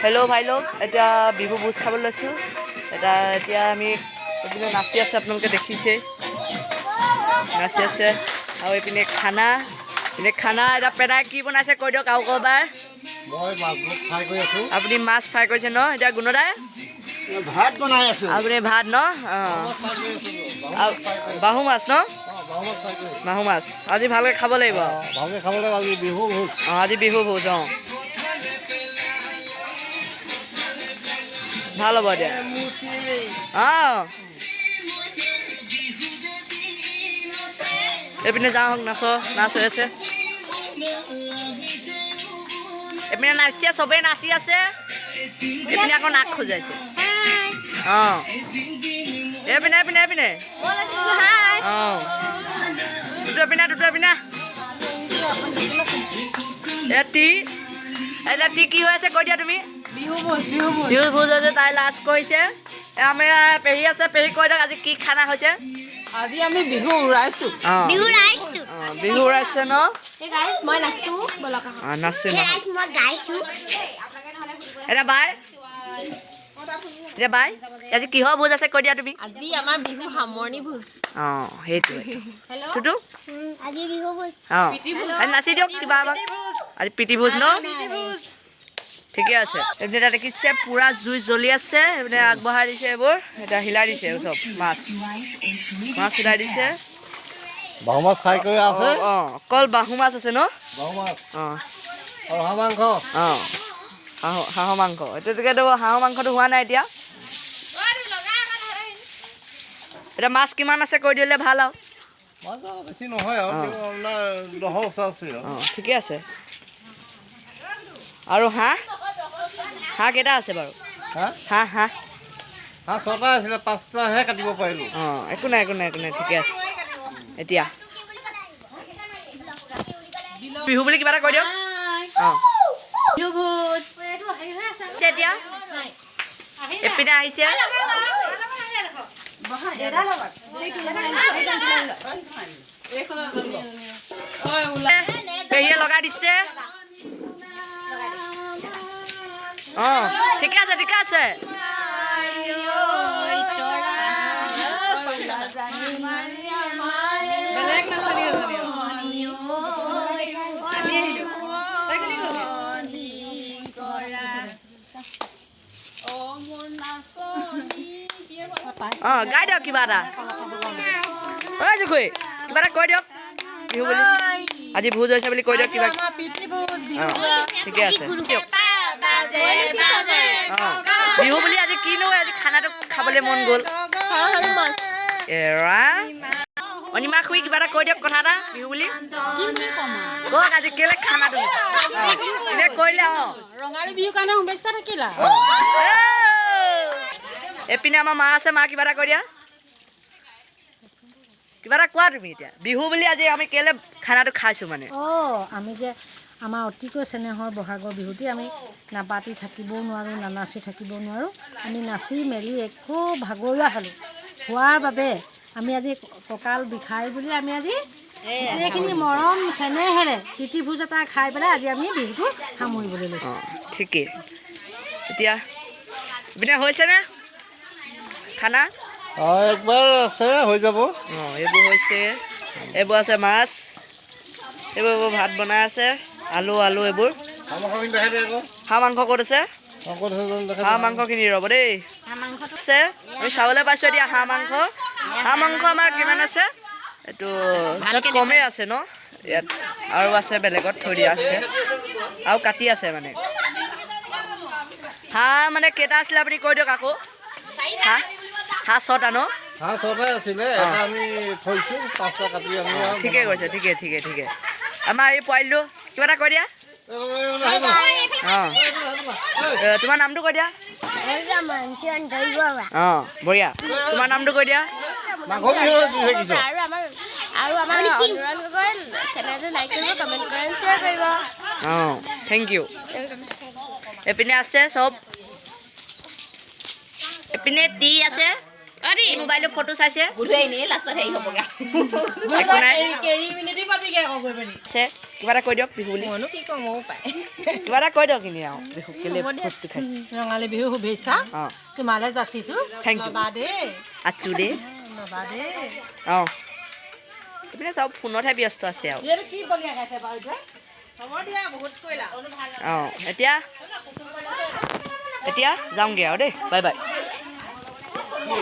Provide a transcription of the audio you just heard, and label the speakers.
Speaker 1: Hello' ভাই লোক এতিয়া বিহু ভোজ খাবলৈ লৈছোঁ এতিয়া আমি এইপিনে নাচি আছে আপোনালোকে দেখিছে নাচি আছে আৰু এইপিনে খানা এতিয়া পেনাই কি বনাইছে কৈ দিয়ক আৰু ক'ৰবাৰ
Speaker 2: মই মাছ ফ্ৰাই কৰি আছোঁ।
Speaker 1: আপুনি মাছ ফ্ৰাই কৰিছে ন এতিয়া গুণদাই
Speaker 2: ভাত বনাই আছোঁ।
Speaker 1: আপুনি ভাত ন অঁ বাহু মাছ ন বাহু মাছ আজি ভালকৈ খাব লাগিব
Speaker 2: ভালকৈ খাব লাগিব আজি বিহু ভোজ
Speaker 1: অঁ আজি বিহু ভোজ অঁ ভাল হ'ব দিয়া অঁ এইপিনে যাওঁ নাচ হৈ আছে এইপিনে নাচিছে চবেই নাচি আছে এইপিনে আকৌ নাক খোজাইছে অঁ এইপিনে অঁ দুটা পিনা এতিয়া কি হৈ আছে কৈ দিয়া তুমি বিহু ভোজ হৈছে তাই লাজ কৰিছে আমি পেহী আছে পেহী কৈ দিয়ক আজি কি খানা হৈছে
Speaker 3: আজি আমি বিহু উৰাইছোঁ
Speaker 1: বিহু উৰাইছে ন
Speaker 4: মই নাচো
Speaker 1: নাচছে ন
Speaker 4: মই গাইছোঁ
Speaker 1: এতিয়া বাই আজি কিহৰ ভোজ আছে কৈ দিয়া তুমি
Speaker 4: আজি আমাৰ বিহু সামৰণি ভোজ
Speaker 1: অঁ সেইটো
Speaker 4: আজি বিহু ভোজ
Speaker 1: অঁ আজি নাচি দিয়ক কিবা আমাক আজি প্ৰীতি ভোজ ন ঠিকে আছে এইপিনে তাত দেখিছে পূৰা জুই জ্বলি আছে এইপিনে আগবঢ়াই দিছে এইবোৰ এতিয়া হিলাই দিছে চব মাছ হিলাই দিছে
Speaker 2: বাহু মাছ ফ্ৰাই কৰি আছে।
Speaker 1: অঁ অকল বাহু মাছ আছে ন
Speaker 2: বাহু মাছ
Speaker 1: অঁ
Speaker 2: আৰু হাঁহ মাংস
Speaker 1: অঁ হাঁহৰ মাংস এতিয়াতো হাঁহৰ মাংসটো হোৱা নাই এতিয়া মাছ কিমান আছে কৈ দিলে ভাল আৰু
Speaker 2: মাছ বেছি নহয় আৰু আপোনাৰ 10 ওচৰা ওচৰি আৰু
Speaker 1: অঁ ঠিকে আছে আৰু হাঁহ কেইটা আছে বাৰু হাঁহ
Speaker 2: 6টা আছিলে 5টাহে কাটিব পাৰিলোঁ।
Speaker 1: অঁ একো নাই ঠিকে আছে এতিয়া বিহু বুলি কিবা এটা কৈ দিয়ক অঁ এতিয়া এপিনে আহিছে পেহীয়ে লগাই দিছে অঁ ঠিকে আছে অঁ গাই দিয়ক কিবা এটা ঐ জুকুৰি কিবা এটা কৈ দিয়ক বিহু বুলি আজি ভোজ হৈছে বুলি কৈ দিয়ক কিবা অঁ ঠিকে আছে অঁ বিহু বুলি আজি কিনো আজি খানাটো খাবলৈ মন গ'ল এৰা অনিমা খুৰী কিবা এটা কৈ দিয়ক কথা এটা বিহু বুলি কওক আজি কেলে খানাটো এনে কৰিলে অঁ
Speaker 3: ৰঙালী বিহুৰ কাৰণে শুভেচ্ছা থাকিলা
Speaker 1: এইপিনে আমাৰ মা আছে মা কিবা এটা কৈ দিয়া কিবা এটা কোৱা তুমি এতিয়া বিহু বুলি আজি আমি কেলে খানাটো খাইছোঁ মানে
Speaker 5: আমি যে আমাৰ অতিকৈ চেনেহৰ বহাগৰ বিহুটি আমি নাপাতি থাকিবও নোৱাৰোঁ নানাচি থাকিবও নোৱাৰোঁ আমি নাচি মেলি একো ভাগৰুৱা হোৱাৰ বাবে আমি আজি কঁকাল বিষাই বুলি আমি আজি গোটেইখিনি মৰম চেনেহেৰে প্ৰীতি ভোজ এটা খাই পেলাই আজি আমি বিহুটো সামৰিবলৈ লৈছোঁ
Speaker 1: ঠিকেই এতিয়া এইপিনে হৈছেনে খানা
Speaker 2: একবাৰ আছে হৈ যাব।
Speaker 1: অঁ এইবোৰ হৈছে এইবোৰ আছে মাছ এইবোৰ ভাত বনাই আছে আলু এইবোৰ হাঁহ মাংস ক'ত আছে হাঁহ মাংসখিনি ৰ'ব দেই আছে আমি চাবলৈ পাইছোঁ এতিয়া হাঁহ মাংস আমাৰ কিমান আছে এইটো তাত কমেই আছে ন ইয়াত আৰু আছে বেলেগত থৈ দিয়া আছে আৰু কাটি আছে মানে হাঁহ মানে কেইটা আছিলে আপুনি কৈ দিয়ক আকৌ হাঁহ 6টা ন
Speaker 2: হাঁহ 6টাই আছিলে এটা আমি থৈছোঁ 5টা কাটি আমি
Speaker 1: ঠিকে কৈছে ঠিকে আমাৰ এই পোৱালিটো কিবা এটা কৈ দিয়া অঁ তোমাৰ নামটো কৈ দিয়া অঁ বঢ়িয়া তোমাৰ নামটো কৈ দিয়া
Speaker 4: আৰু আমাৰ অনুৰাণ গগৈ চেনেলটো লাইক কৰিব কমেণ্ট কৰিব শ্বেয়াৰ কৰিব
Speaker 1: অঁ থেংক ইউ এইপিনে আছে চব এইপিনে টি আছে মোবাইলত ফটো চাইছে
Speaker 4: এনেই লাষ্টত হেৰি হ'বগৈ
Speaker 1: একো নাই
Speaker 3: কেৰি মিনিটি পাবিগে আকৌ গৈ পিনি
Speaker 1: আছে কিবা এটা কৈ দিয়ক বিহু বুলি
Speaker 3: মইনো কি কওঁ ময়ো পাই
Speaker 1: কিবা এটা কৈ দিয়ক কিনি আৰু বিহু কেলে বস্তু খাইছে
Speaker 3: ৰঙালী বিহু শুভেচ্ছা
Speaker 1: অঁ
Speaker 3: তোমালৈ যাচিছোঁ
Speaker 1: থেংক ইউ
Speaker 3: নবা দেই
Speaker 1: আছোঁ দেই
Speaker 3: নবা দেই
Speaker 1: অঁ এইপিনে চব ফোনতহে ব্যস্ত আছে আৰু
Speaker 3: এইটো কি বলিয়া খাইছে বাৰু এতিয়া হ'ব দিয়া বহুত কৰিলা
Speaker 1: অঁ এতিয়া যাওঁগৈ আৰু দেই বাই বাই